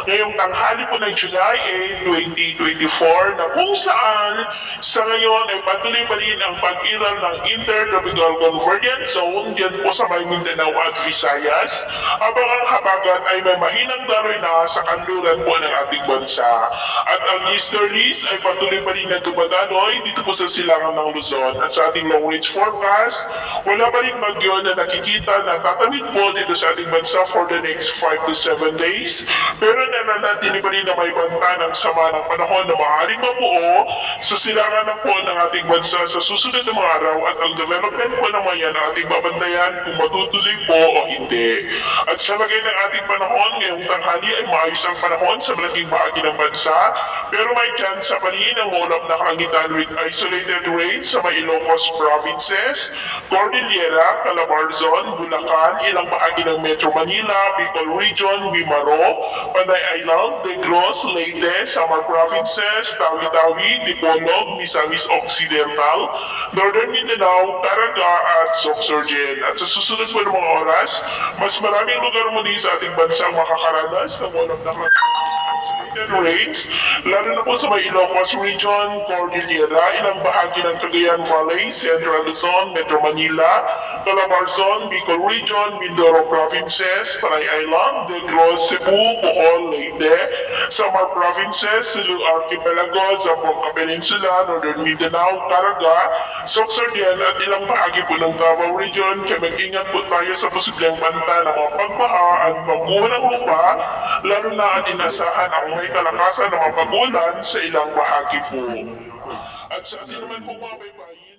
ngayong tanghali po ng July 8, 2024 na kung saan sa ngayon ay patuloy pa rin ang pag-iral ng Intertropical Convergence Zone dyan po sa may Mindanao at Visayas, habang ang habagat ay may mahinang daloy na sa kanluran po ng ating bansa. At ang easterlies ay patuloy pa rin na dumadaloy dito po sa silangan ng Luzon. At sa ating long range forecast, wala pa rin bagyo na nakikita na tatawid po dito sa ating bansa for the next 5 to 7 days. Pero nananatili pa rin na may banta ng sama ng panahon na maaaring mabuo sa silangan ng po ng ating bansa sa susunod na mga araw, at ang development po naman yan ang ating babantayan kung matutuloy po o hindi. At sa lagay ng ating panahon, ngayong tanghali ay maayos ang panahon sa malaking bahagi ng bansa, pero may chance sa panin ng ulap na kalangitan with isolated rain sa may Ilocos provinces, Cordillera, Calabarzon, Bulacan, ilang bahagi ng Metro Manila, Bicol Region, Bimaro, Panay Island, Negros, Leyte, Samar provinces, Tawi-Tawi, Dipolog, Misamis Occidental, Northern Mindanao, Caraga at Sorsogen. At sa susunod po ng mga oras, mas maraming lugar muli sa ating bansang makakaranas ng ulap na rains, lalo na po sa may Ilocos Region, Cordillera, ilang bahagi ng Cagayan Valley, Central Luzon, Metro Manila, Calabarzon, Bicol Region, Mindoro Provinces, Panay Island, Negros, Cebu, Bohol, Leyte, Samar Provinces, Sulu Archipelago, Zamboanga Peninsula, Northern Mindanao, Caraga, Sorsogen at ilang bahagi po ng Davao Region. Kaya mag-ingat po tayo sa posibleng banta ng mga pagbaha at pagbuho ng lupa, lalo na at inasahan ang may kalakasan ng mga pagulan sa ilang bahagi po. At sa atin naman po mga baybayin,